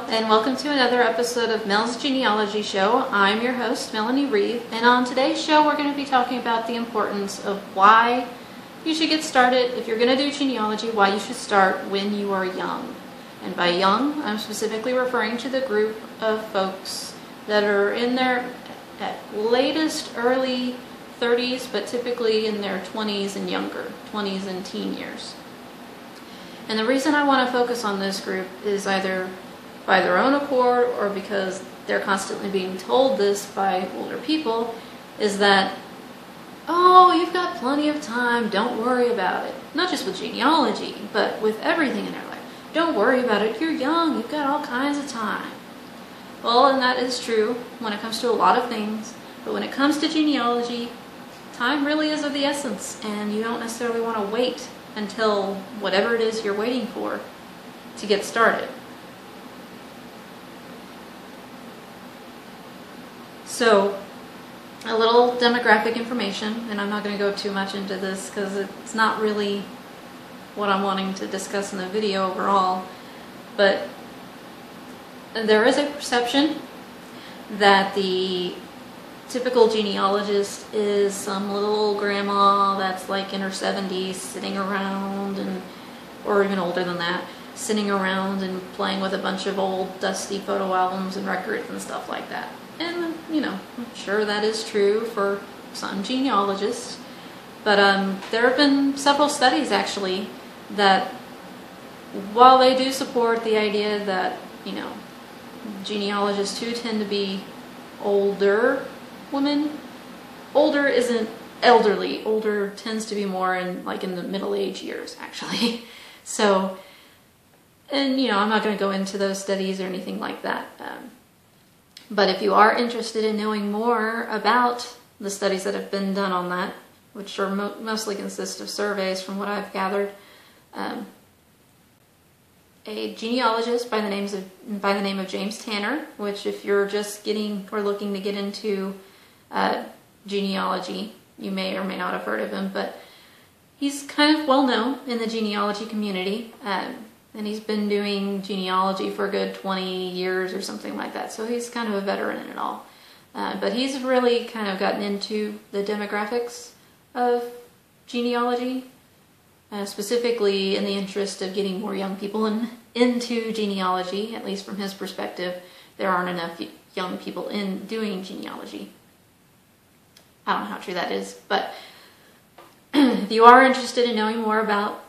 and welcome to another episode of Mel's Genealogy Show. I'm your host, Melanie Reeve, and on today's show we're going to be talking about the importance of why you should get started, if you're going to do genealogy, why you should start when you are young. And by young, I'm specifically referring to the group of folks that are in their at latest early 30s, but typically in their 20s and younger, 20s and teen years. And the reason I want to focus on this group is either by their own accord or because they're constantly being told this by older people, is that, oh, you've got plenty of time, don't worry about it. Not just with genealogy, but with everything in their life. Don't worry about it, you're young, you've got all kinds of time. Well, and that is true when it comes to a lot of things, but when it comes to genealogy, time really is of the essence, and you don't necessarily want to wait until whatever it is you're waiting for to get started. So, a little demographic information, and I'm not going to go too much into this because it's not really what I'm wanting to discuss in the video overall, but there is a perception that the typical genealogist is some little old grandma that's like in her 70s sitting around, or even older than that, sitting around and playing with a bunch of old dusty photo albums and records and stuff like that. And, you know, I'm sure that is true for some genealogists, but there have been several studies actually that, while they do support the idea that, you know, genealogists too tend to be older women. Older isn't elderly. Older tends to be more in the middle-age years, actually. So, and you know, I'm not going to go into those studies or anything like that. But if you are interested in knowing more about the studies that have been done on that, which are mostly consist of surveys from what I've gathered, a genealogist by the name of James Tanner, which if you're just getting or looking to get into genealogy, you may or may not have heard of him, but he's kind of well known in the genealogy community, and he's been doing genealogy for a good 20 years or something like that, so he's kind of a veteran in it all. But he's really kind of gotten into the demographics of genealogy, specifically in the interest of getting more young people into genealogy. At least from his perspective, there aren't enough young people in doing genealogy. I don't know how true that is, but if you are interested in knowing more about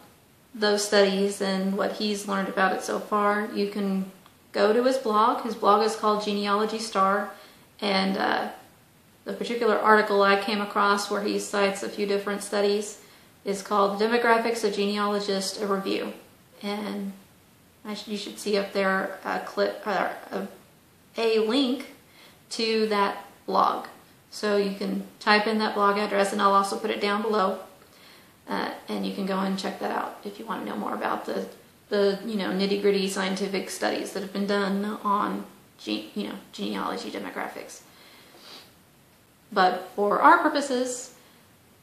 those studies and what he's learned about it so far, you can go to his blog. His blog is called Genealogy Star, and the particular article I came across where he cites a few different studies is called Demographics of Genealogists, a Review. And you should see up there a link to that blog. So you can type in that blog address, and I'll also put it down below. And you can go and check that out if you want to know more about the nitty-gritty scientific studies that have been done on genealogy demographics. But for our purposes,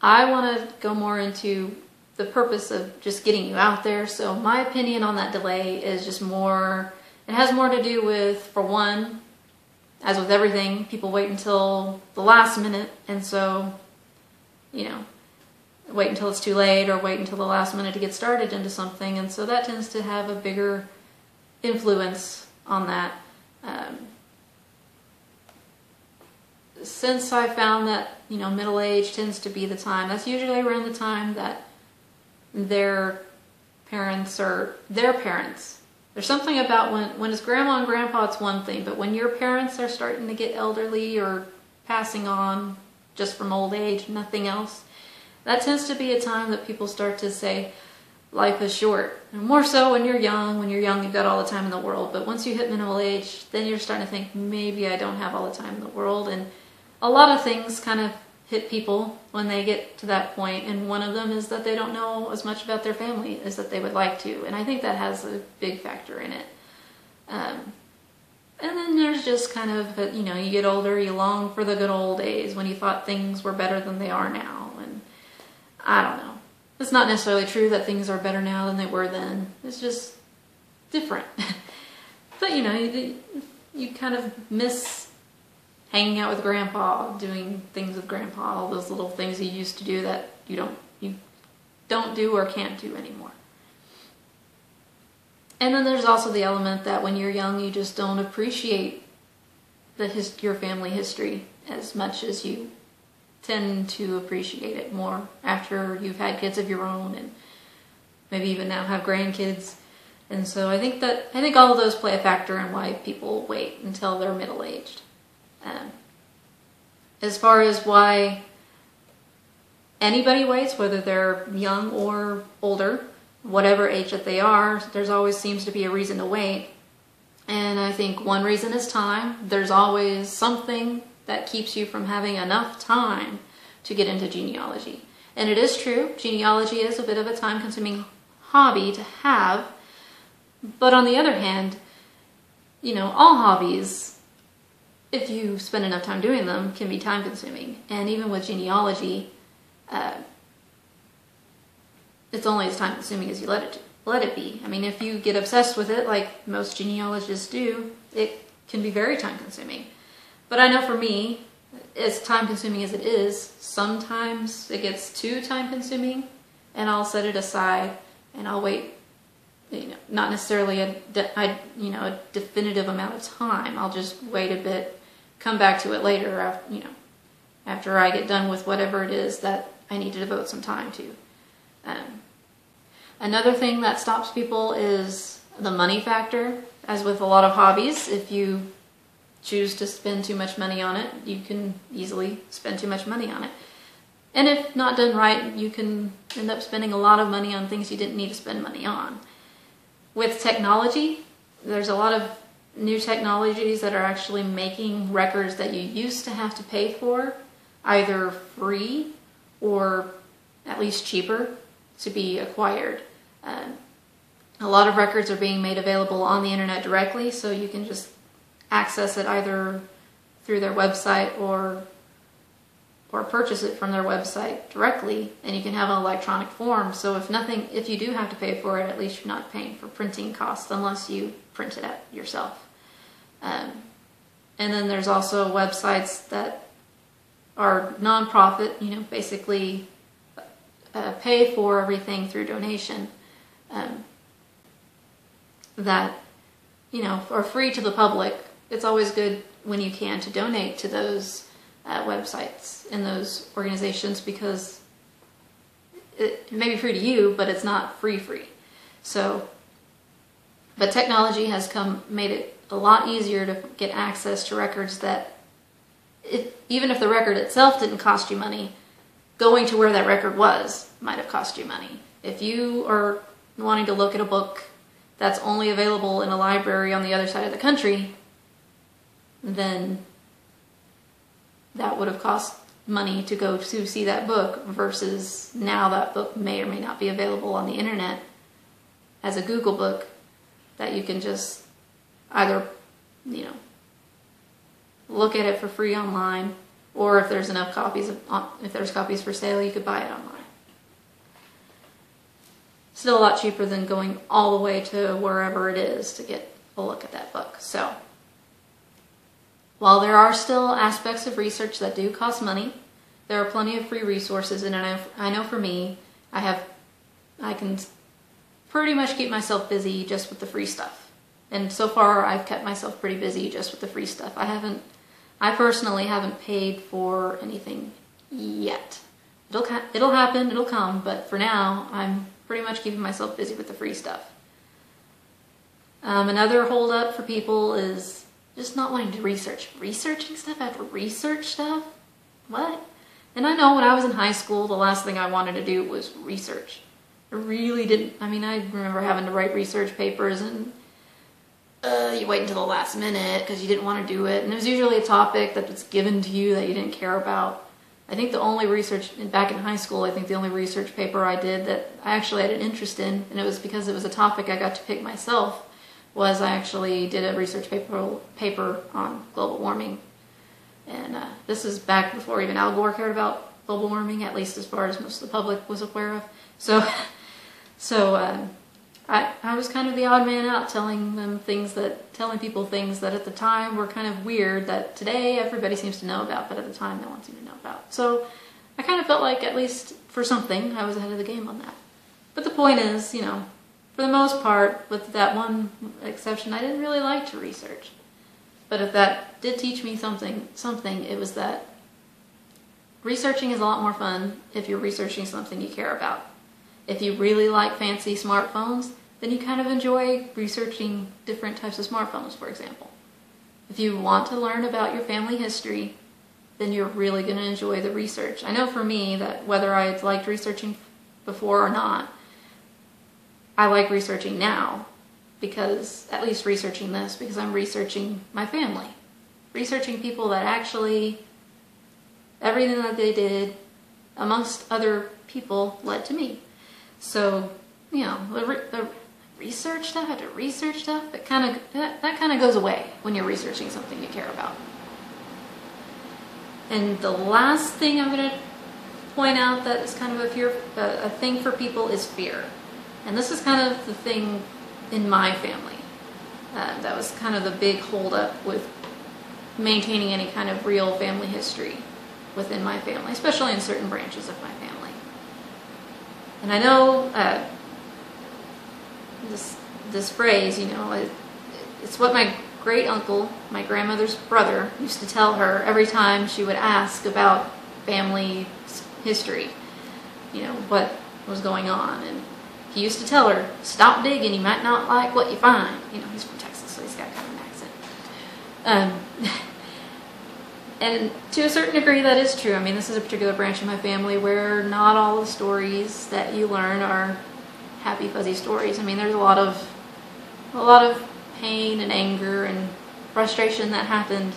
I want to go more into the purpose of just getting you out there. So my opinion on that delay is just more, it has more to do with, for one, as with everything, people wait until the last minute, and so, you know, wait until it's too late or wait until the last minute to get started into something, and so that tends to have a bigger influence on that. Since I found that, you know, middle age tends to be the time, that's usually around the time that their parents, there's something about when it's grandma and grandpa, it's one thing, but when your parents are starting to get elderly or passing on just from old age, nothing else, that tends to be a time that people start to say life is short. And more so when you're young. When you're young, you've got all the time in the world, but once you hit middle age, then you're starting to think, maybe I don't have all the time in the world. And a lot of things kind of hit people when they get to that point, and one of them is that they don't know as much about their family as that they would like to, and I think that has a big factor in it. And then there's just kind of, you know, you get older, you long for the good old days when you thought things were better than they are now, and I don't know. It's not necessarily true that things are better now than they were then. It's just different. But you know, you kind of miss hanging out with Grandpa, doing things with Grandpa, all those little things you used to do that you don't do or can't do anymore. And then there's also the element that when you're young, you just don't appreciate your family history as much as you tend to appreciate it more after you've had kids of your own and maybe even now have grandkids. And so I think all of those play a factor in why people wait until they're middle-aged. As far as why anybody waits, whether they're young or older, whatever age that they are, there's always seems to be a reason to wait. And I think one reason is time. There's always something that keeps you from having enough time to get into genealogy. And it is true, genealogy is a bit of a time-consuming hobby to have. But on the other hand, you know, all hobbies, if you spend enough time doing them, can be time-consuming. And even with genealogy, it's only as time-consuming as you let it be. I mean, if you get obsessed with it, like most genealogists do, it can be very time-consuming. But I know for me, as time-consuming as it is, sometimes it gets too time-consuming, and I'll set it aside, and I'll wait, you know, not necessarily a definitive amount of time. I'll just wait a bit, come back to it later, after I get done with whatever it is that I need to devote some time to. Another thing that stops people is the money factor. As with a lot of hobbies, if you choose to spend too much money on it, you can easily spend too much money on it. And if not done right, you can end up spending a lot of money on things you didn't need to spend money on. With technology, there's a lot of new technologies that are actually making records that you used to have to pay for either free or at least cheaper to be acquired. A lot of records are being made available on the internet directly, so you can just access it either through their website or purchase it from their website directly, and you can have an electronic form. So if you do have to pay for it, at least you're not paying for printing costs unless you print it out yourself. And then there's also websites that are non-profit, you know, basically pay for everything through donation, that, you know, are free to the public. It's always good when you can to donate to those websites and those organizations, because it may be free to you, but it's not free. So, but technology has made it a lot easier to get access to records that, even if the record itself didn't cost you money, going to where that record was might have cost you money. If you are wanting to look at a book that's only available in a library on the other side of the country, then that would have cost money to go to see that book, versus now that book may or may not be available on the internet as a Google book that you can just either, you know, look at it for free online, or if there's enough copies, if there's copies for sale, you could buy it online. Still a lot cheaper than going all the way to wherever it is to get a look at that book. So, while there are still aspects of research that do cost money, there are plenty of free resources, and I know for me, I can pretty much keep myself busy just with the free stuff. And so far, I've kept myself pretty busy just with the free stuff. I personally haven't paid for anything yet. It'll happen, it'll come, but for now, I'm pretty much keeping myself busy with the free stuff. Another holdup for people is just not wanting to research. Researching stuff after research stuff? What? And I know when I was in high school, the last thing I wanted to do was research. I really didn't. I mean, I remember having to write research papers, and you wait until the last minute because you didn't want to do it. And it was usually a topic that was given to you that you didn't care about. I think the only research, back in high school, I think the only research paper I did that I actually had an interest in, and it was because it was a topic I got to pick myself, was I actually did a research paper on global warming. And this is back before even Al Gore cared about global warming, at least as far as most of the public was aware of. So I was kind of the odd man out, telling people things that at the time were kind of weird, that today everybody seems to know about, but at the time no one seemed to know about. So I kind of felt like, at least for something, I was ahead of the game on that. But the point is, you know, for the most part, with that one exception, I didn't really like to research. But if that did teach me something, it was that researching is a lot more fun if you're researching something you care about. If you really like fancy smartphones, then you kind of enjoy researching different types of smartphones, for example. If you want to learn about your family history, then you're really going to enjoy the research. I know for me that whether I liked researching before or not, I like researching now, because, at least researching this, because I'm researching my family. Researching people that actually, everything that they did, amongst other people, led to me. So, you know, the research stuff, I had to research stuff, that kind of goes away when you're researching something you care about. And the last thing I'm going to point out that is kind of a thing for people is fear. And this is kind of the thing in my family. That was kind of the big holdup with maintaining any kind of real family history within my family, especially in certain branches of my family. And I know this phrase, you know, it's what my great uncle, my grandmother's brother, used to tell her every time she would ask about family history, you know, what was going on. And he used to tell her, stop digging, you might not like what you find. You know, he's from Texas, so he's got kind of an accent. And to a certain degree, that is true. I mean, this is a particular branch of my family where not all the stories that you learn are happy, fuzzy stories. I mean, there's a lot of pain and anger and frustration that happened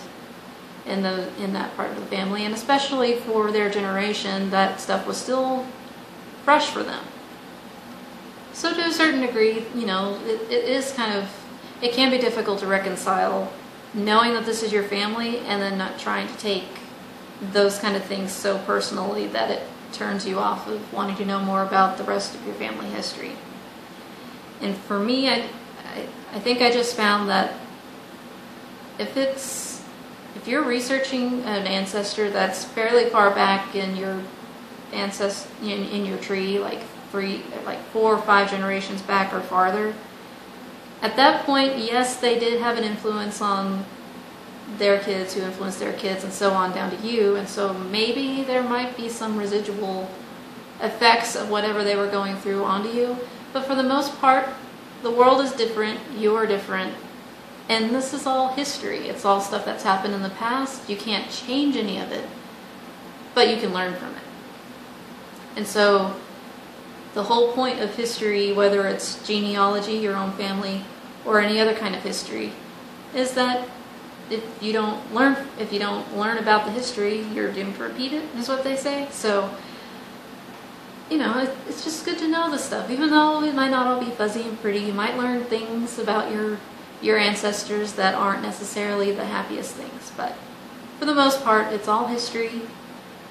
in that part of the family, and especially for their generation, that stuff was still fresh for them. So to a certain degree, you know, it can be difficult to reconcile knowing that this is your family and then not trying to take those kind of things so personally that it turns you off of wanting to know more about the rest of your family history. And for me, I think I just found that if you're researching an ancestor that's fairly far back in your in your tree, like 4 or 5 generations back or farther, at that point, yes, they did have an influence on their kids who influenced their kids and so on down to you, and so maybe there might be some residual effects of whatever they were going through onto you. But for the most part, the world is different, you are different, and this is all history. It's all stuff that's happened in the past. You can't change any of it, but you can learn from it. And so the whole point of history, whether it's genealogy, your own family, or any other kind of history, is that if you don't learn about the history, you're doomed to repeat it, is what they say. So, you know, it's just good to know this stuff. Even though it might not all be fuzzy and pretty, you might learn things about your ancestors that aren't necessarily the happiest things. But for the most part, it's all history,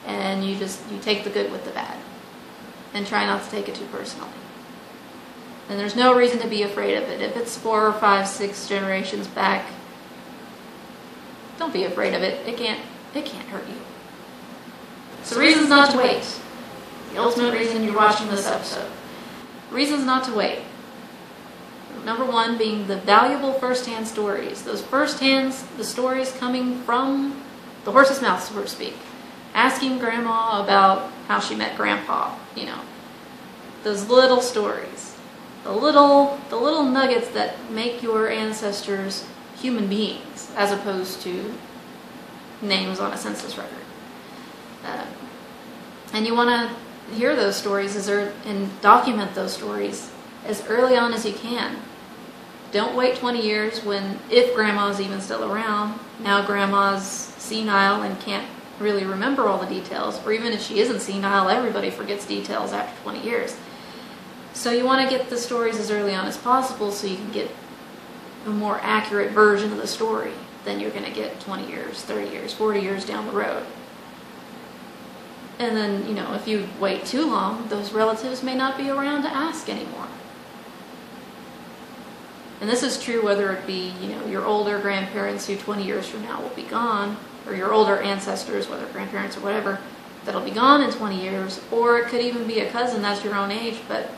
and you take the good with the bad. And try not to take it too personally. And there's no reason to be afraid of it. If it's 4 or 5, 6 generations back, don't be afraid of it. It can't hurt you. So reasons not to wait. The ultimate reason you're watching this episode. Reasons not to wait. Number 1 being the valuable first-hand stories. Those the stories coming from the horse's mouth, so to speak. Asking Grandma about how she met Grandpa, you know. Those little stories. The little nuggets that make your ancestors human beings, as opposed to names on a census record. And you want to hear those stories and document those stories as early on as you can. Don't wait 20 years if Grandma's even still around. Now Grandma's senile and can't really remember all the details, or even if she isn't senile, everybody forgets details after 20 years. So you want to get the stories as early on as possible so you can get a more accurate version of the story than you're going to get 20 years, 30 years, 40 years down the road. And then, you know, if you wait too long, those relatives may not be around to ask anymore. And this is true whether it be, your older grandparents who 20 years from now will be gone, or your older ancestors, whether grandparents or whatever, that'll be gone in 20 years, or it could even be a cousin that's your own age, but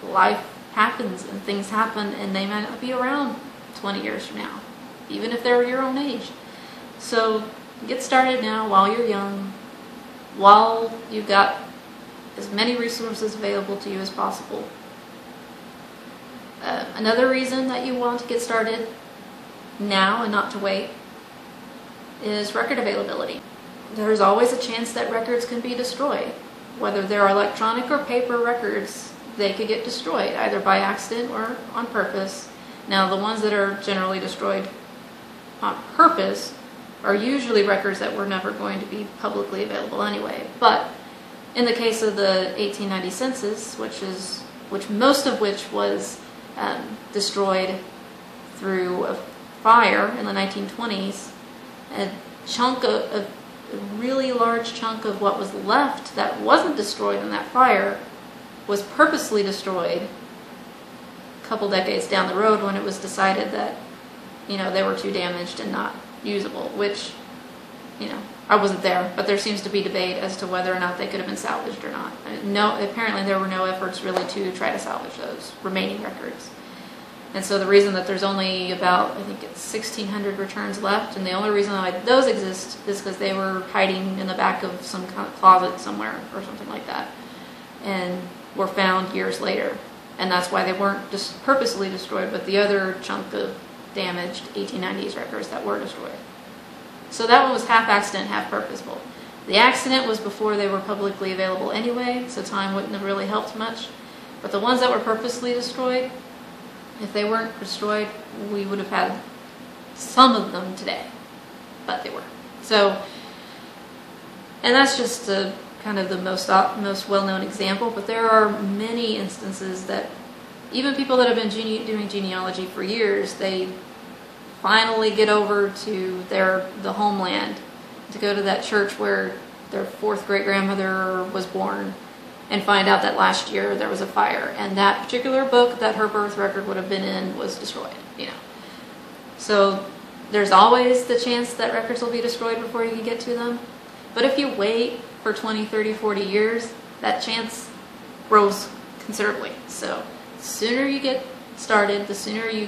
life happens and things happen and they might not be around 20 years from now, even if they're your own age. So get started now while you're young, while you've got as many resources available to you as possible. Another reason that you want to get started now and not to wait is record availability. There's always a chance that records can be destroyed. Whether they're electronic or paper records, they could get destroyed either by accident or on purpose. Now, the ones that are generally destroyed on purpose are usually records that were never going to be publicly available anyway. But in the case of the 1890 census, which most of which was destroyed through a fire in the 1920s, a really large chunk of what was left that wasn't destroyed in that fire was purposely destroyed a couple decades down the road when it was decided that they were too damaged and not usable, which I wasn't there, but there seems to be debate as to whether or not they could have been salvaged or not. No, apparently there were no efforts really to try to salvage those remaining records. And so the reason that there's only about, I think it's 1,600 returns left, and the only reason why those exist is because they were hiding in the back of some kind of closet somewhere or something like that, and were found years later. And that's why they weren't just purposely destroyed, but the other chunk of damaged 1890s records that were destroyed. So that one was half accident, half purposeful. The accident was before they were publicly available anyway, so time wouldn't have really helped much. But the ones that were purposely destroyed, if they weren't destroyed, we would have had some of them today, but they were. So, and that's just kind of the most well-known example, but there are many instances that even people that have been doing genealogy for years, they finally get over to the homeland, to go to that church where their fourth great-grandmother was born, and find out that last year there was a fire, and that particular book that her birth record would have been in was destroyed. So there's always the chance that records will be destroyed before you can get to them. But if you wait for 20, 30, 40 years, that chance grows considerably. So the sooner you get started, the sooner you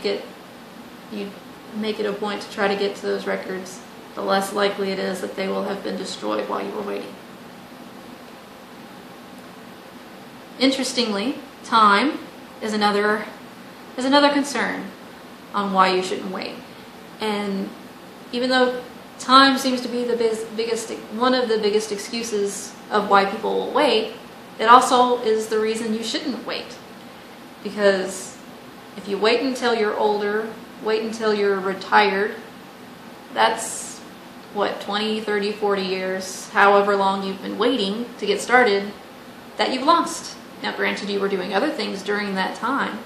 make it a point to try to get to those records, the less likely it is that they will have been destroyed while you were waiting. Interestingly, time is another concern on why you shouldn't wait. And even though time seems to be one of the biggest excuses of why people will wait, it also is the reason you shouldn't wait. Because if you wait until you're older, wait until you're retired, that's 20, 30, 40 years, however long you've been waiting to get started, that you've lost. Now, granted, you were doing other things during that time,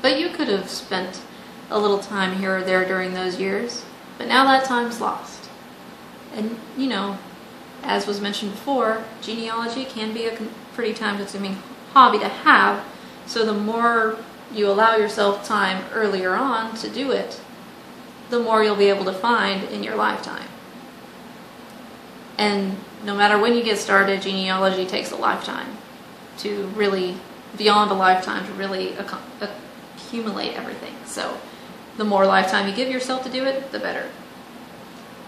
but you could have spent a little time here or there during those years, but now that time's lost. And, as was mentioned before, genealogy can be a pretty time-consuming hobby to have, so the more you allow yourself time earlier on to do it, the more you'll be able to find in your lifetime. And no matter when you get started, genealogy takes a lifetime to really, beyond a lifetime, to really accumulate everything. So the more lifetime you give yourself to do it, the better.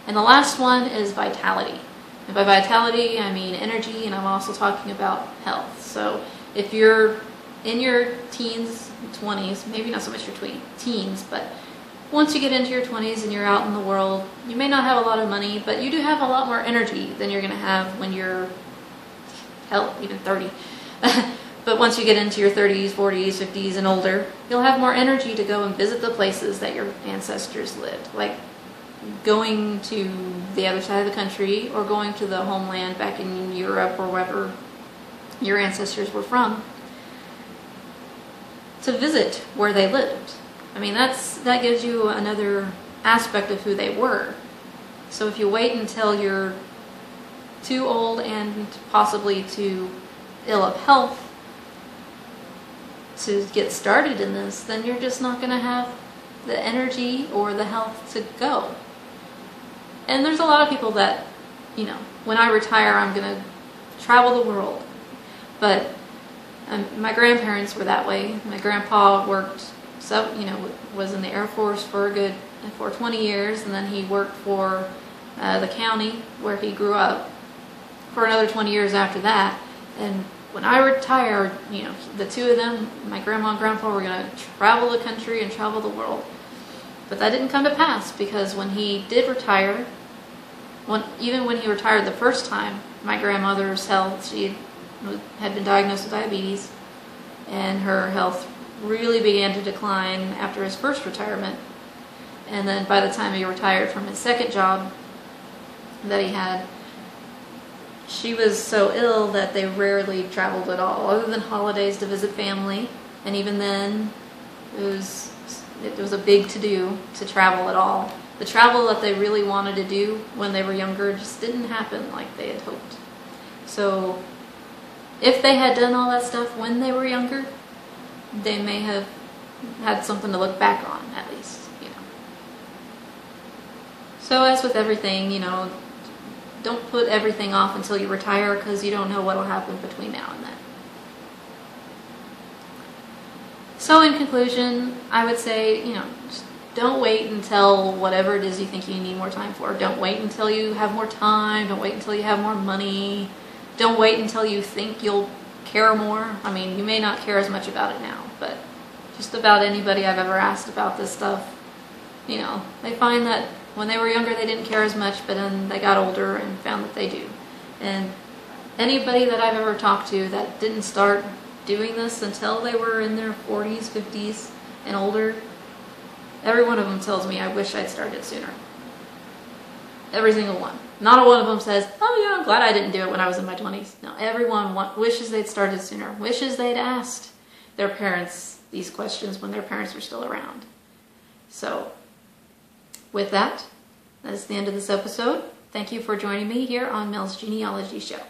And the last one is vitality. And by vitality, I mean energy, and I'm also talking about health. So if you're in your teens, 20s, maybe not so much your teens, but once you get into your 20s and you're out in the world, you may not have a lot of money, but you do have a lot more energy than you're going to have when you're, even 30. But once you get into your 30s, 40s, 50s, and older, you'll have more energy to go and visit the places that your ancestors lived, like going to the other side of the country or going to the homeland back in Europe or wherever your ancestors were from, to visit where they lived. I mean, that gives you another aspect of who they were. So if you wait until you're too old and possibly too ill of health to get started in this, then you're just not going to have the energy or the health to go. And there's a lot of people that, you know, when I retire, I'm going to travel the world. But my grandparents were that way. My grandpa worked, was in the Air Force for 20 years, and then he worked for the county where he grew up for another 20 years after that. And when I retired, you know, the two of them, my grandma and grandpa, were going to travel the country and travel the world. But that didn't come to pass, because when he did retire, even when he retired the first time, my grandmother's health, she had been diagnosed with diabetes, and her health really began to decline after his first retirement. And then by the time he retired from his second job that he had, she was so ill that they rarely traveled at all, other than holidays to visit family. And even then, it was a big to-do to travel at all. The travel that they really wanted to do when they were younger just didn't happen like they had hoped. So if they had done all that stuff when they were younger, they may have had something to look back on, at least, you know. So as with everything, you know, don't put everything off until you retire, because you don't know what will happen between now and then. So in conclusion, I would say, you know, just don't wait until whatever it is you think you need more time for. Don't wait until you have more time. Don't wait until you have more money. Don't wait until you think you'll care more. I mean, you may not care as much about it now, but just about anybody I've ever asked about this stuff, you know, they find that when they were younger they didn't care as much, but then they got older and found that they do. And anybody that I've ever talked to that didn't start doing this until they were in their 40s, 50s, and older, every one of them tells me, I wish I'd started sooner. Every single one. Not a one of them says, oh yeah, I'm glad I didn't do it when I was in my 20s. No, everyone wishes they'd started sooner. Wishes they'd asked their parents these questions when their parents were still around. So, with that, that is the end of this episode. Thank you for joining me here on Mel's Genealogy Show.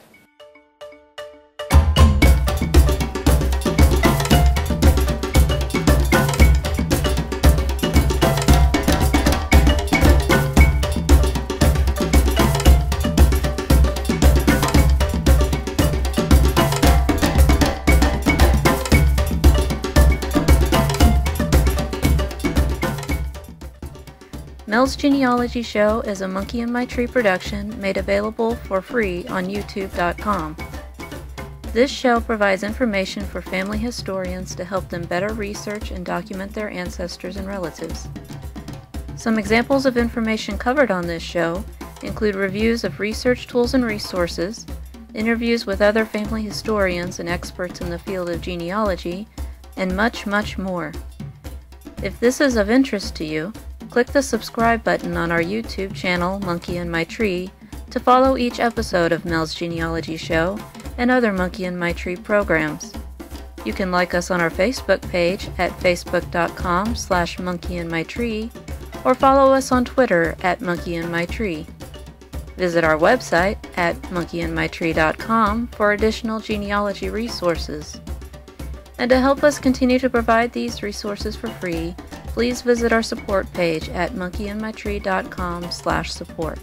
Mel's Genealogy Show is a Monkey in My Tree production made available for free on YouTube.com. This show provides information for family historians to help them better research and document their ancestors and relatives. Some examples of information covered on this show include reviews of research tools and resources, interviews with other family historians and experts in the field of genealogy, and much, much more. If this is of interest to you, click the subscribe button on our YouTube channel, Monkey in My Tree, to follow each episode of Mel's Genealogy Show and other Monkey in My Tree programs. You can like us on our Facebook page at facebook.com/monkeyinmytree or follow us on Twitter at monkeyinmytree. Visit our website at monkeyinmytree.com for additional genealogy resources. And to help us continue to provide these resources for free, please visit our support page at monkeyinmytree.com/support.